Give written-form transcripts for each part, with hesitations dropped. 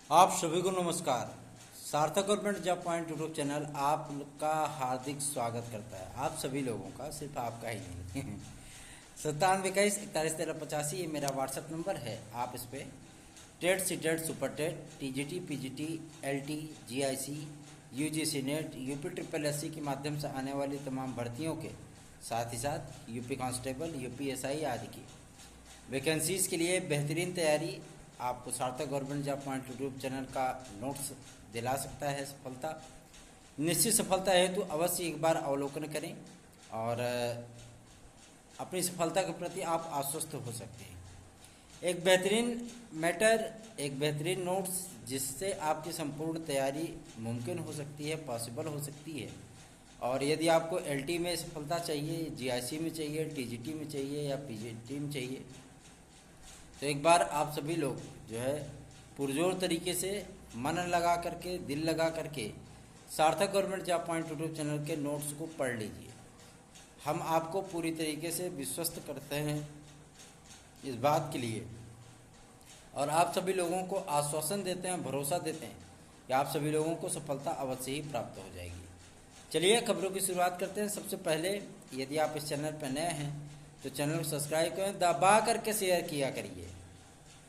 आप सभी को नमस्कार। सार्थक government job point YouTube channel आपका हार्दिक स्वागत करता है। आप सभी लोगों का, सिर्फ आपका ही नहीं। 9721411385 ये मेरा व्हाट्सएप नंबर है। आप इस पर TET CTET super TET TGT PGT LT GIC UGC NET UP triple SC के माध्यम से आने वाली तमाम भर्तियों के साथ ही साथ यूपी कांस्टेबल यूपी एसआई आदि की वैकेंसीज के लिए बेहतरीन तैयारी आपको सार्थक government job point YouTube channel का नोट्स दिला सकता है। सफलता निश्चित सफलता हेतु अवश्य एक बार अवलोकन करें और अपनी सफलता के प्रति आप आश्वस्त हो सकते हैं। एक बेहतरीन मैटर, एक बेहतरीन नोट्स जिससे आपकी संपूर्ण तैयारी मुमकिन हो सकती है, पॉसिबल हो सकती है। और यदि आपको एलटी में सफलता चाहिए, जीआईसी में चाहिए, टीजीटी में चाहिए या पीजीटी में चाहिए, तो एक बार आप सभी लोग जो है पुरजोर तरीके से मन लगा करके, दिल लगा करके सार्थक government job point YouTube channel के नोट्स को पढ़ लीजिए। हम आपको पूरी तरीके से विश्वस्त करते हैं इस बात के लिए और आप सभी लोगों को आश्वासन देते हैं, भरोसा देते हैं कि आप सभी लोगों को सफलता अवश्य ही प्राप्त हो जाएगी। चलिए खबरों की शुरुआत करते हैं। सबसे पहले यदि आप इस चैनल पर नए हैं तो चैनल को सब्सक्राइब करें, दबा करके शेयर किया करिए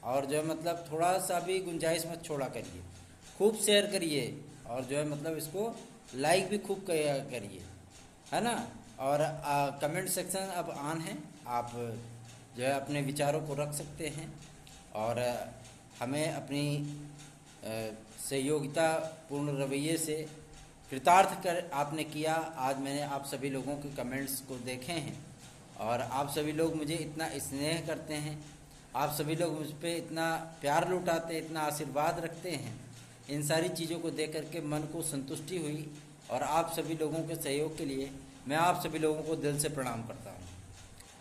और जो है मतलब थोड़ा सा भी गुंजाइश मत छोड़ा करिए, खूब शेयर करिए और जो है मतलब इसको लाइक भी खूब करिए, है ना। और कमेंट सेक्शन अब ऑन है, आप जो है अपने विचारों को रख सकते हैं और हमें अपनी सहयोगिता पूर्ण रवैये से कृतार्थ कर आपने किया। आज मैंने आप सभी लोगों के कमेंट्स को देखे हैं और आप सभी लोग मुझे इतना स्नेह करते हैं, आप सभी लोग मुझ पर इतना प्यार लुटाते हैं, इतना आशीर्वाद रखते हैं। इन सारी चीज़ों को देख करके मन को संतुष्टि हुई और आप सभी लोगों के सहयोग के लिए मैं आप सभी लोगों को दिल से प्रणाम करता हूँ।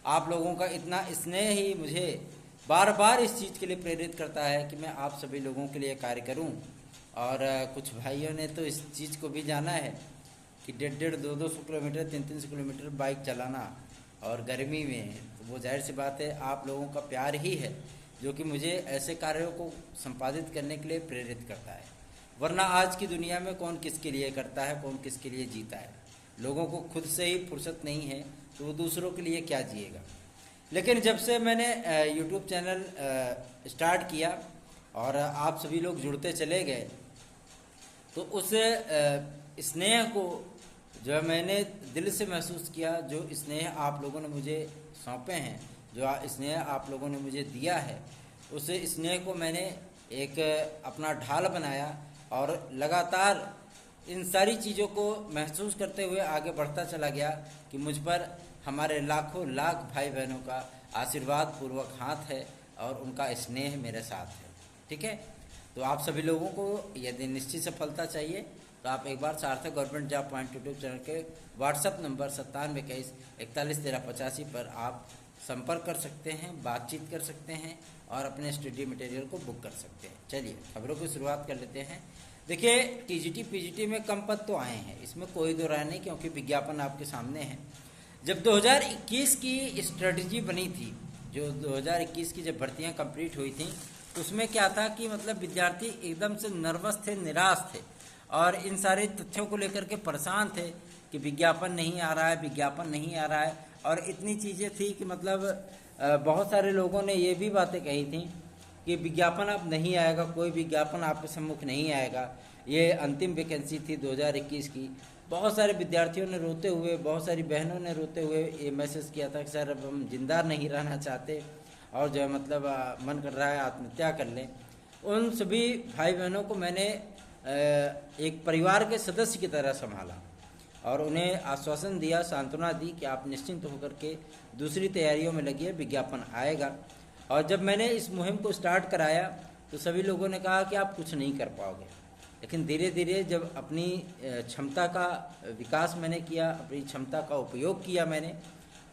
आप लोगों का इतना स्नेह ही मुझे बार बार इस चीज़ के लिए प्रेरित करता है कि मैं आप सभी लोगों के लिए कार्य करूँ। और कुछ भाइयों ने तो इस चीज़ को भी जाना है कि 150, 200 किलोमीटर, 300 किलोमीटर बाइक चलाना और गर्मी में, तो वो जाहिर सी बात है आप लोगों का प्यार ही है जो कि मुझे ऐसे कार्यों को संपादित करने के लिए प्रेरित करता है। वरना आज की दुनिया में कौन किसके लिए करता है, कौन किसके लिए जीता है। लोगों को खुद से ही फुर्सत नहीं है तो वो दूसरों के लिए क्या जिएगा। लेकिन जब से मैंने यूट्यूब चैनल स्टार्ट किया और आप सभी लोग जुड़ते चले गए तो उस स्नेह को जो है मैंने दिल से महसूस किया। जो स्नेह आप लोगों ने मुझे सौंपे हैं, जो स्नेह आप लोगों ने मुझे दिया है, उस स्नेह को मैंने एक अपना ढाल बनाया और लगातार इन सारी चीज़ों को महसूस करते हुए आगे बढ़ता चला गया कि मुझ पर हमारे लाखों लाख भाई बहनों का आशीर्वाद पूर्वक हाथ है और उनका स्नेह मेरे साथ है। ठीक है, तो आप सभी लोगों को यदि निश्चित सफलता चाहिए तो आप एक बार सार्थक government job point YouTube channel के व्हाट्सएप नंबर 9721411385 पर आप संपर्क कर सकते हैं, बातचीत कर सकते हैं और अपने स्टडी मटेरियल को बुक कर सकते हैं। चलिए खबरों की शुरुआत कर लेते हैं। देखिए, टीजीटी पीजीटी में कम पद तो आए हैं, इसमें कोई दो राय नहीं, क्योंकि विज्ञापन आपके सामने है। जब 2021 की स्ट्रेटजी बनी थी, जो 2021 की जब भर्तियाँ कंप्लीट हुई थी, तो उसमें क्या था कि मतलब विद्यार्थी एकदम से नर्वस थे, निराश थे और इन सारे तथ्यों को लेकर के परेशान थे कि विज्ञापन नहीं आ रहा है, विज्ञापन नहीं आ रहा है। और इतनी चीज़ें थी कि मतलब बहुत सारे लोगों ने ये भी बातें कही थी कि विज्ञापन अब नहीं आएगा, कोई विज्ञापन आपके सम्मुख नहीं आएगा। ये अंतिम वैकेंसी थी 2021 की। बहुत सारे विद्यार्थियों ने रोते हुए, बहुत सारी बहनों ने रोते हुए ये मैसेज किया था कि सर अब हम जिंदा नहीं रहना चाहते और जो है मतलब मन कर रहा है आत्महत्या कर लें। उन सभी भाई बहनों को मैंने एक परिवार के सदस्य की तरह संभाला और उन्हें आश्वासन दिया, सांत्वना दी कि आप निश्चिंत होकर के दूसरी तैयारियों में लगिए, विज्ञापन आएगा। और जब मैंने इस मुहिम को स्टार्ट कराया तो सभी लोगों ने कहा कि आप कुछ नहीं कर पाओगे। लेकिन धीरे धीरे जब अपनी क्षमता का विकास मैंने किया, अपनी क्षमता का उपयोग किया मैंने,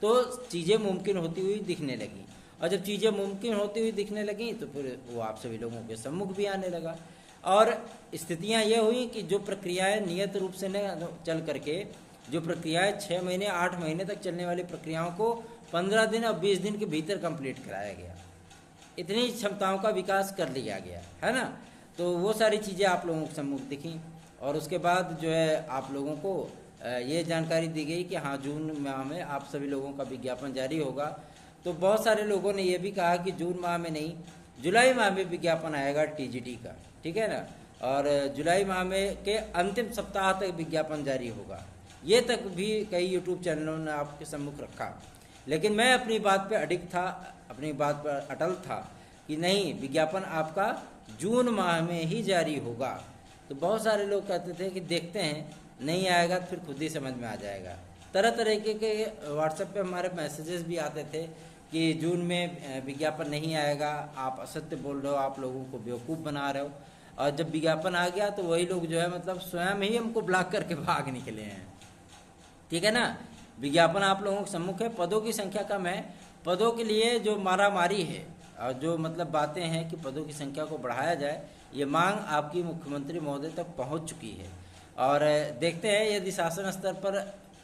तो चीज़ें मुमकिन होती हुई दिखने लगी। और जब चीज़ें मुमकिन होती हुई दिखने लगी तो फिर वो आप सभी लोगों के सम्मुख भी आने लगा। और स्थितियां ये हुई कि जो प्रक्रियाएं नियत रूप से न चल करके, जो प्रक्रियाएं 6 महीने 8 महीने तक चलने वाली प्रक्रियाओं को 15 दिन और 20 दिन के भीतर कंप्लीट कराया गया। इतनी क्षमताओं का विकास कर लिया गया है ना। तो वो सारी चीज़ें आप लोगों के सम्मुख दिखी और उसके बाद जो है आप लोगों को ये जानकारी दी गई कि हाँ जून माह में आप सभी लोगों का विज्ञापन जारी होगा। तो बहुत सारे लोगों ने ये भी कहा कि जून माह में नहीं, जुलाई माह में विज्ञापन आएगा टीजीटी का, ठीक है ना, और जुलाई माह में के अंतिम सप्ताह तक विज्ञापन जारी होगा। ये तक भी कई यूट्यूब चैनलों ने आपके सम्मुख रखा, लेकिन मैं अपनी बात पे अडिग था, अपनी बात पर अटल था कि नहीं, विज्ञापन आपका जून माह में ही जारी होगा। तो बहुत सारे लोग कहते थे कि देखते हैं, नहीं आएगा तो फिर खुद ही समझ में आ जाएगा। तरह तरह के व्हाट्सएप पे हमारे मैसेजेस भी आते थे कि जून में विज्ञापन नहीं आएगा, आप असत्य बोल रहे हो, आप लोगों को बेवकूफ़ बना रहे हो। और जब विज्ञापन आ गया तो वही लोग जो है मतलब स्वयं ही हमको ब्लॉक करके भाग निकले हैं, ठीक है ना। विज्ञापन आप लोगों के सम्मुख है, पदों की संख्या कम है, पदों के लिए जो मारामारी है और जो मतलब बातें हैं कि पदों की संख्या को बढ़ाया जाए, ये मांग आपकी मुख्यमंत्री महोदय तक पहुंच चुकी है। और देखते हैं यदि शासन स्तर पर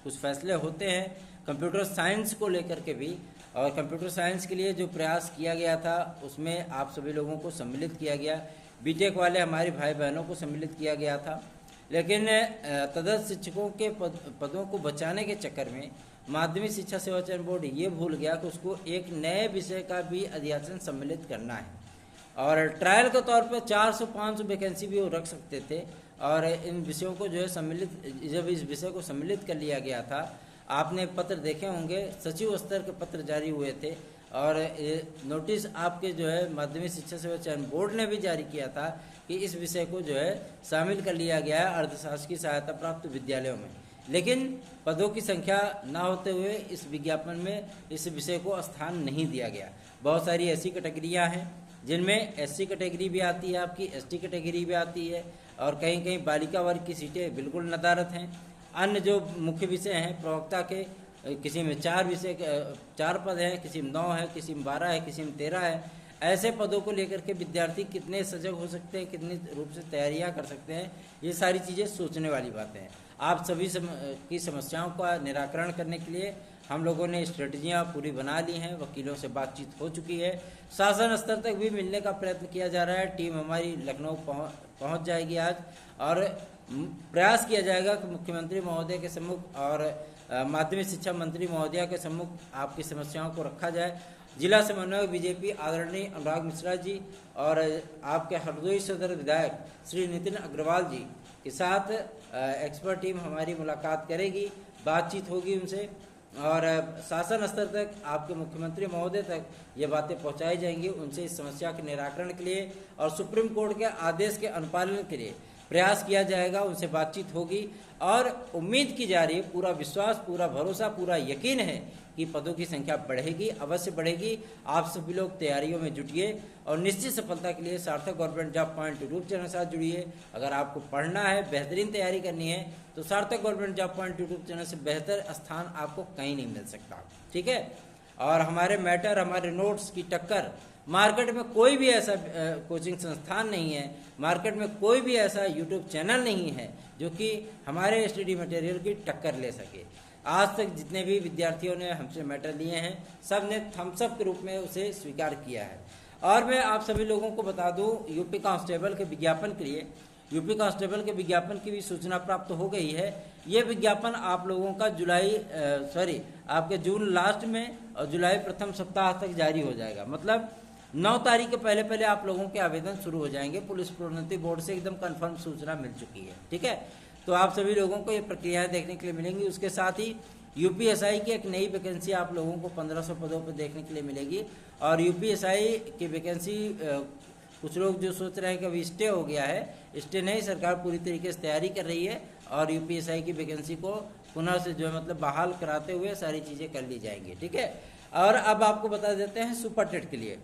कुछ फैसले होते हैं कंप्यूटर साइंस को लेकर के भी, और कंप्यूटर साइंस के लिए जो प्रयास किया गया था उसमें आप सभी लोगों को सम्मिलित किया गया, बीटेक वाले हमारे भाई बहनों को सम्मिलित किया गया था, लेकिन तदर्थ शिक्षकों के पदों को बचाने के चक्कर में माध्यमिक शिक्षा सेवा चयन बोर्ड ये भूल गया कि उसको एक नए विषय का भी अध्यासन सम्मिलित करना है। और ट्रायल के तौर पर 400-500 वैकेंसी भी वो रख सकते थे। और इन विषयों को जो है सम्मिलित, जब इस विषय को सम्मिलित कर लिया गया था, आपने पत्र देखे होंगे, सचिव स्तर के पत्र जारी हुए थे और नोटिस आपके जो है माध्यमिक शिक्षा सेवा चयन बोर्ड ने भी जारी किया था कि इस विषय को जो है शामिल कर लिया गया है अर्थशास्त्र की सहायता प्राप्त विद्यालयों में। लेकिन पदों की संख्या न होते हुए इस विज्ञापन में इस विषय को स्थान नहीं दिया गया। बहुत सारी ऐसी कैटेगरियाँ हैं जिनमें एससी कैटेगरी भी आती है, आपकी एसटी कैटेगरी भी आती है, और कहीं कहीं बालिका वर्ग की सीटें बिल्कुल नदारत हैं। अन्य जो मुख्य विषय हैं प्रवक्ता के, किसी में 4 पद हैं, किसी में 9 है, किसी में 12 है, किसी में 13 है। ऐसे पदों को लेकर के विद्यार्थी कितने सजग हो सकते हैं, कितनी रूप से तैयारियां कर सकते हैं, ये सारी चीज़ें सोचने वाली बातें हैं। आप सभी की समस्याओं का निराकरण करने के लिए हम लोगों ने स्ट्रेटजियाँ पूरी बना ली हैं, वकीलों से बातचीत हो चुकी है, शासन स्तर तक भी मिलने का प्रयत्न किया जा रहा है। टीम हमारी लखनऊ पहुंच जाएगी आज, और प्रयास किया जाएगा कि मुख्यमंत्री महोदय के सम्मुख और माध्यमिक शिक्षा मंत्री महोदया के सम्मुख आपकी समस्याओं को रखा जाए। जिला समन्वयक बीजेपी आदरणीय अनुराग मिश्रा जी और आपके हरदोई सदर विधायक श्री नितिन अग्रवाल जी के साथ एक्सपर्ट टीम हमारी मुलाकात करेगी, बातचीत होगी उनसे, और शासन स्तर तक आपके मुख्यमंत्री महोदय तक ये बातें पहुंचाई जाएंगी, उनसे इस समस्या के निराकरण के लिए और सुप्रीम कोर्ट के आदेश के अनुपालन के लिए प्रयास किया जाएगा। उनसे बातचीत होगी और उम्मीद की जा रही है, पूरा विश्वास, पूरा भरोसा, पूरा यकीन है कि पदों की संख्या बढ़ेगी, अवश्य बढ़ेगी। आप सभी लोग तैयारियों में जुटिए और निश्चित सफलता के लिए सार्थक government job point YouTube channel के साथ जुड़िए। अगर आपको पढ़ना है, बेहतरीन तैयारी करनी है, तो सार्थक government job point YouTube channel से बेहतर स्थान आपको कहीं नहीं मिल सकता, ठीक है। और हमारे मैटर, हमारे नोट्स की टक्कर मार्केट में कोई भी ऐसा कोचिंग संस्थान नहीं है, मार्केट में कोई भी ऐसा यूट्यूब चैनल नहीं है जो कि हमारे स्टडी मटेरियल की टक्कर ले सके। आज तक जितने भी विद्यार्थियों ने हमसे मैटर लिए हैं, सब ने थम्स अप के रूप में उसे स्वीकार किया है। और मैं आप सभी लोगों को बता दूं, यूपी कांस्टेबल के विज्ञापन के लिए, यूपी कांस्टेबल के विज्ञापन की भी सूचना प्राप्त हो गई है। ये विज्ञापन आप लोगों का आपके जून लास्ट में और जुलाई प्रथम सप्ताह तक जारी हो जाएगा। मतलब 9 तारीख के पहले पहले आप लोगों के आवेदन शुरू हो जाएंगे। पुलिस प्रोन्नति बोर्ड से एकदम कंफर्म सूचना मिल चुकी है, ठीक है। तो आप सभी लोगों को ये प्रक्रियाएं देखने के लिए मिलेंगी। उसके साथ ही यूपीएसआई की एक नई वैकेंसी आप लोगों को 1500 पदों पर देखने के लिए मिलेगी। और यूपीएसआई की वैकेंसी कुछ लोग जो सोच रहे हैं कि अभी स्टे हो गया है, स्टे नहीं, सरकार पूरी तरीके से तैयारी कर रही है और यूपीएसआई की वैकेंसी को पुनः से जो है मतलब बहाल कराते हुए सारी चीज़ें कर ली जाएंगी, ठीक है। और अब आपको बता देते हैं सुपर टेट के लिए।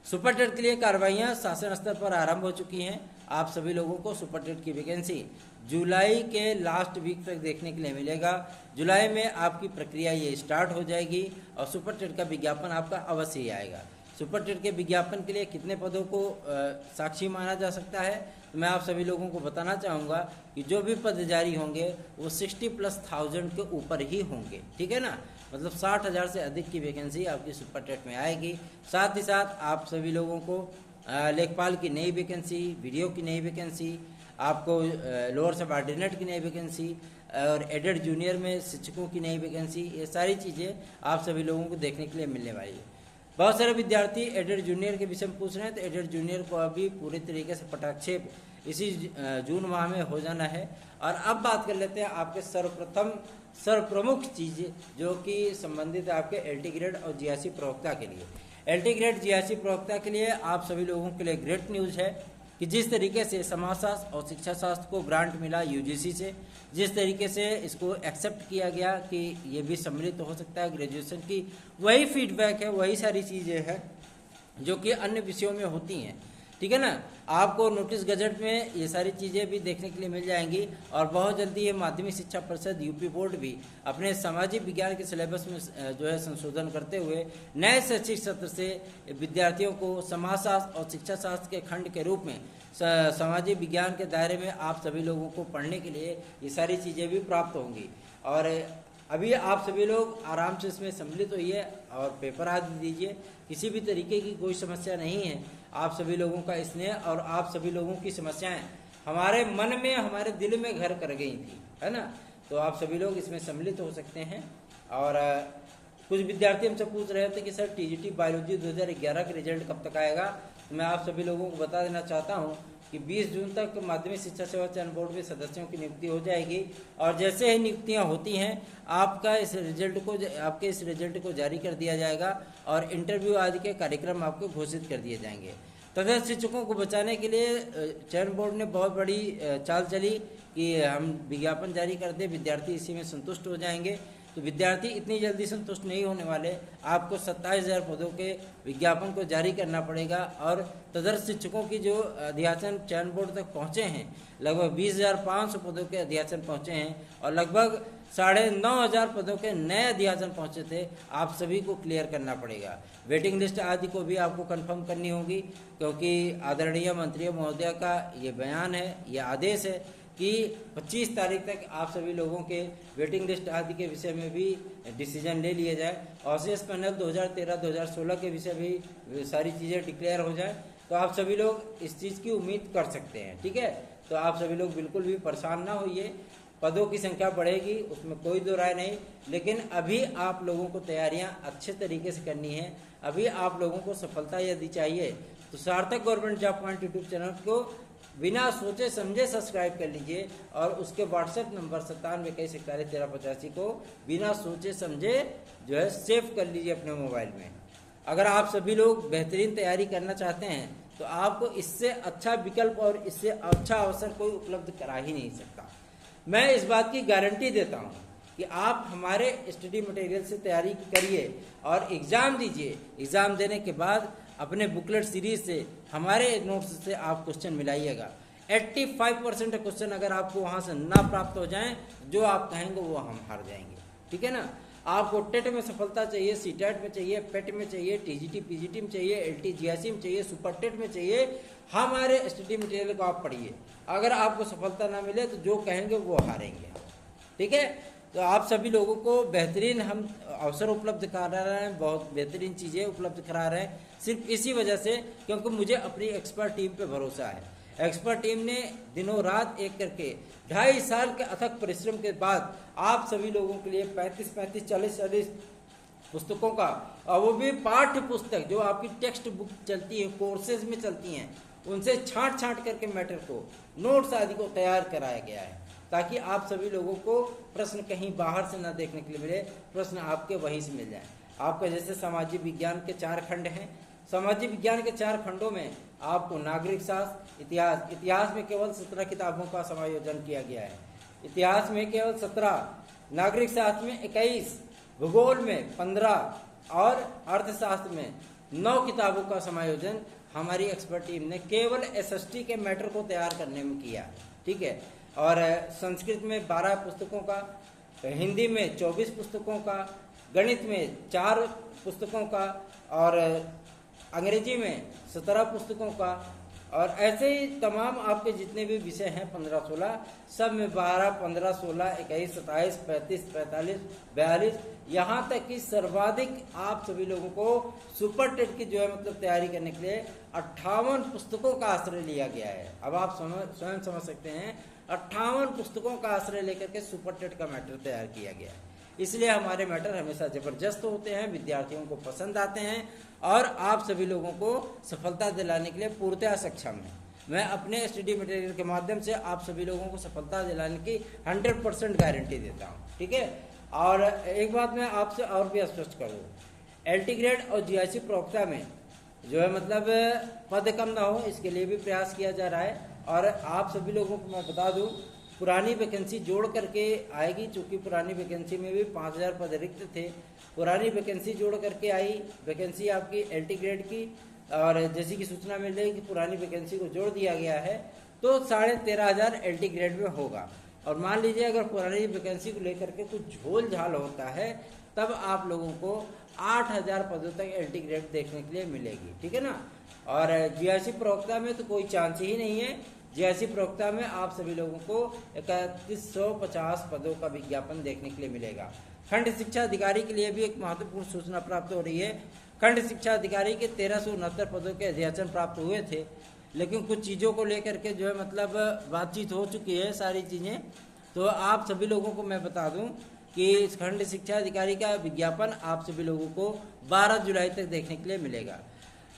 सुपर टेट के लिए कार्रवाइयाँ शासन स्तर पर आरंभ हो चुकी हैं। आप सभी लोगों को सुपर टेट की वैकेंसी जुलाई के लास्ट वीक तक देखने के लिए मिलेगा। जुलाई में आपकी प्रक्रिया ये स्टार्ट हो जाएगी और सुपर टेट का विज्ञापन आपका अवश्य ही आएगा। सुपर टेट के विज्ञापन के लिए कितने पदों को साक्षी माना जा सकता है, तो मैं आप सभी लोगों को बताना चाहूँगा कि जो भी पद जारी होंगे वो 60,000+ के ऊपर ही होंगे, ठीक है ना। मतलब 60,000 से अधिक की वैकेंसी आपकी सुपर टेट में आएगी। साथ ही साथ आप सभी लोगों को लेखपाल की नई वैकेंसी, वीडियो की नई वैकेंसी, आपको लोअर सबऑर्डिनेट की नई वैकेंसी और एडेड जूनियर में शिक्षकों की नई वैकेंसी, ये सारी चीज़ें आप सभी लोगों को देखने के लिए मिलने वाली है। बहुत सारे विद्यार्थी एडेड जूनियर के विषय में पूछ रहे हैं, तो एडेड जूनियर को अभी पूरी तरीके से पटाक्षेप इसी जून माह में हो जाना है। और अब बात कर लेते हैं आपके सर्वप्रमुख चीज़ जो कि संबंधित है आपके एलटी ग्रेड और जीआईसी प्रवक्ता के लिए। एलटी ग्रेड जीआईसी प्रवक्ता के लिए आप सभी लोगों के लिए ग्रेट न्यूज़ है कि जिस तरीके से समाजशास्त्र और शिक्षा शास्त्र को ग्रांट मिला यूजीसी से, जिस तरीके से इसको एक्सेप्ट किया गया कि ये भी सम्मिलित हो सकता है ग्रेजुएशन की, वही फीडबैक है, वही सारी चीज़ें हैं जो कि अन्य विषयों में होती हैं। ठीक है ना, आपको नोटिस गजट में ये सारी चीज़ें भी देखने के लिए मिल जाएंगी। और बहुत जल्दी ये माध्यमिक शिक्षा परिषद यूपी बोर्ड भी अपने सामाजिक विज्ञान के सिलेबस में जो है संशोधन करते हुए नए शैक्षिक सत्र से विद्यार्थियों को समाजशास्त्र और शिक्षा शास्त्र के खंड के रूप में सामाजिक विज्ञान के दायरे में आप सभी लोगों को पढ़ने के लिए ये सारी चीज़ें भी प्राप्त होंगी। और अभी आप सभी लोग आराम से इसमें सम्मिलित होइए और पेपर आदि दीजिए, किसी भी तरीके की कोई समस्या नहीं है। आप सभी लोगों का स्नेह और आप सभी लोगों की समस्याएं हमारे मन में, हमारे दिल में घर कर गई थी, है ना। तो आप सभी लोग इसमें सम्मिलित हो सकते हैं। और कुछ विद्यार्थी हमसे पूछ रहे थे कि सर टीजीटी बायोलॉजी 2011 का रिजल्ट कब तक आएगा। तो मैं आप सभी लोगों को बता देना चाहता हूँ कि 20 जून तक माध्यमिक शिक्षा सेवा चयन बोर्ड में सदस्यों की नियुक्ति हो जाएगी। और जैसे ही नियुक्तियां होती हैं आपके इस रिजल्ट को जारी कर दिया जाएगा और इंटरव्यू आदि के कार्यक्रम आपको घोषित कर दिए जाएंगे। तथा शिक्षकों को बचाने के लिए चयन बोर्ड ने बहुत बड़ी चाल चली कि हम विज्ञापन जारी कर दें, विद्यार्थी इसी में संतुष्ट हो जाएंगे। तो विद्यार्थी इतनी जल्दी संतुष्ट नहीं होने वाले, आपको 27,000 पदों के विज्ञापन को जारी करना पड़ेगा। और तदर्थ शिक्षकों की जो अध्यासन चयन बोर्ड तक पहुँचे हैं, लगभग 20,500 पदों के अध्यासन पहुँचे हैं और लगभग 9,500 पदों के नए अध्यासन पहुँचे थे। आप सभी को क्लियर करना पड़ेगा। वेटिंग लिस्ट आदि को भी आपको कंफर्म करनी होगी, क्योंकि आदरणीय मंत्री महोदय का ये बयान है, ये आदेश है कि 25 तारीख तक आप सभी लोगों के वेटिंग लिस्ट आदि के विषय में भी डिसीजन ले लिया जाए और OCS पैनल 2013-2016 के विषय भी सारी चीज़ें डिक्लेयर हो जाए। तो आप सभी लोग इस चीज़ की उम्मीद कर सकते हैं। ठीक है, तो आप सभी लोग बिल्कुल भी परेशान ना होइए। पदों की संख्या बढ़ेगी, उसमें कोई दो राय नहीं, लेकिन अभी आप लोगों को तैयारियां अच्छे तरीके से करनी है। अभी आप लोगों को सफलता यदि चाहिए तो सार्थक government job point YouTube channel को बिना सोचे समझे सब्सक्राइब कर लीजिए और उसके व्हाट्सएप नंबर 9721411385 को बिना सोचे समझे जो है सेव कर लीजिए अपने मोबाइल में। अगर आप सभी लोग बेहतरीन तैयारी करना चाहते हैं तो आपको इससे अच्छा विकल्प और इससे अच्छा अवसर कोई उपलब्ध करा ही नहीं सकता। मैं इस बात की गारंटी देता हूँ कि आप हमारे स्टडी मटेरियल से तैयारी करिए और एग्ज़ाम दीजिए। एग्ज़ाम देने के बाद अपने बुकलेट सीरीज से हमारे नोट्स से आप क्वेश्चन मिलाइएगा। 85% क्वेश्चन अगर आपको वहाँ से ना प्राप्त हो जाएं, जो आप कहेंगे वो हम हार जाएंगे। ठीक है ना। आपको टेट में सफलता चाहिए, सीटेट में चाहिए, पेट में चाहिए, टीजीटी पीजीटी में चाहिए, एलटी जीआईसी में चाहिए, सुपर टेट में चाहिए, हमारे स्टडी मटेरियल को आप पढ़िए। अगर आपको सफलता ना मिले तो जो कहेंगे वो हारेंगे। ठीक है, तो आप सभी लोगों को बेहतरीन हम अवसर उपलब्ध करा रहे हैं, बहुत बेहतरीन चीज़ें उपलब्ध करा रहे हैं, सिर्फ इसी वजह से क्योंकि मुझे अपनी एक्सपर्ट टीम पे भरोसा है। एक्सपर्ट टीम ने दिनों रात एक करके 2.5 साल के अथक परिश्रम के बाद आप सभी लोगों के लिए 35-35, 40-40 पुस्तकों का, और वो भी पाठ्य पुस्तक जो आपकी टेक्स्ट बुक चलती है, कोर्सेज में चलती हैं, उनसे छांट करके मैटर को, नोट्स आदि को तैयार कराया गया है ताकि आप सभी लोगों को प्रश्न कहीं बाहर से ना देखने के लिए मिले, प्रश्न आपके वहीं से मिल जाए। आपका जैसे सामाजिक विज्ञान के 4 खंड हैं, सामाजिक विज्ञान के 4 खंडों में आपको नागरिक शास्त्र, इतिहास में केवल 17 किताबों का समायोजन किया गया है। इतिहास में केवल 17, नागरिक शास्त्र में 21, भूगोल में 15 और अर्थशास्त्र में 9 किताबों का समायोजन हमारी एक्सपर्ट टीम ने केवल एसएसटी के मैटर को तैयार करने में किया। ठीक है, और संस्कृत में 12 पुस्तकों का, हिंदी में 24 पुस्तकों का, गणित में 4 पुस्तकों का और अंग्रेजी में 17 पुस्तकों का और ऐसे ही तमाम आपके जितने भी विषय हैं 15-16 सब में 12, 15, 16, 21, 27, 35, 45, 42 यहाँ तक कि सर्वाधिक आप सभी लोगों को सुपर टेट की जो है मतलब तैयारी करने के लिए 58 पुस्तकों का आश्रय लिया गया है। अब आप स्वयं समझ सकते हैं 58 पुस्तकों का आश्रय लेकर के सुपर टेट का मैटर तैयार किया गया है। इसलिए हमारे मैटर हमेशा जबरदस्त होते हैं, विद्यार्थियों को पसंद आते हैं और आप सभी लोगों को सफलता दिलाने के लिए पूर्णतः सक्षम है। मैं अपने स्टडी मटेरियल के माध्यम से आप सभी लोगों को सफलता दिलाने की 100% गारंटी देता हूँ, ठीक है। और एक बात मैं आपसे और भी स्पष्ट कर दूँ, LT ग्रेड और GIC प्रवक्ता में जो है मतलब पद कम ना हो इसके लिए भी प्रयास किया जा रहा है। और आप सभी लोगों को मैं बता दूं पुरानी वैकेंसी जोड़ करके आएगी, चूँकि पुरानी वैकेंसी में भी 5000 पद रिक्त थे, पुरानी वैकेंसी जोड़ करके आई वैकेंसी आपकी LT ग्रेड की, और जैसी कि सूचना मिल रही है कि पुरानी वैकेंसी को जोड़ दिया गया है तो 13,500 LT ग्रेड में होगा। और मान लीजिए अगर पुरानी वैकेंसी को लेकर के कुछ झोल झाल होता है तब आप लोगों को 8,000 पदों तक LT ग्रेड देखने के लिए मिलेगी, ठीक है ना। और GIC प्रवक्ता में तो कोई चांस ही नहीं है। GIC प्रवक्ता में आप सभी लोगों को 3150 पदों का विज्ञापन देखने के लिए मिलेगा। खंड शिक्षा अधिकारी के लिए भी एक महत्वपूर्ण सूचना प्राप्त हो रही है। खंड शिक्षा अधिकारी के 1369 पदों के अध्याचन प्राप्त हुए थे, लेकिन कुछ चीज़ों को लेकर के जो है मतलब बातचीत हो चुकी है सारी चीज़ें। तो आप सभी लोगों को मैं बता दूं कि खंड शिक्षा अधिकारी का विज्ञापन आप सभी लोगों को 12 जुलाई तक देखने के लिए मिलेगा।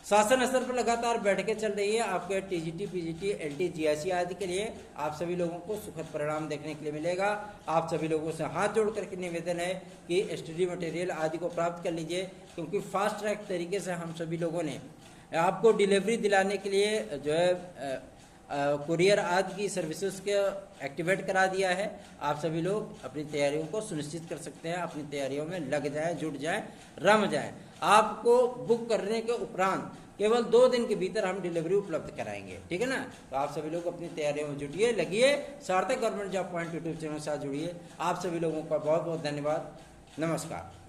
शासन स्तर पर लगातार बैठकें चल रही है आपके TGT, PGT, LT, GIC आदि के लिए। आप सभी लोगों को सुखद परिणाम देखने के लिए मिलेगा। आप सभी लोगों से हाथ जोड़ करके निवेदन है कि स्टडी मटेरियल आदि को प्राप्त कर लीजिए, क्योंकि फास्ट ट्रैक तरीके से हम सभी लोगों ने आपको डिलीवरी दिलाने के लिए जो है कुरियर आदि की सर्विसेज को एक्टिवेट करा दिया है। आप सभी लोग अपनी तैयारियों को सुनिश्चित कर सकते हैं, अपनी तैयारियों में लग जाएं, जुट जाएं, रम जाएं। आपको बुक करने के उपरांत केवल 2 दिन के भीतर हम डिलीवरी उपलब्ध कराएंगे, ठीक है ना। तो आप सभी लोग अपनी तैयारियों में जुटिए, लगिए, सार्थक government job point YouTube channel से जुड़िए। आप सभी लोगों का बहुत बहुत धन्यवाद। नमस्कार।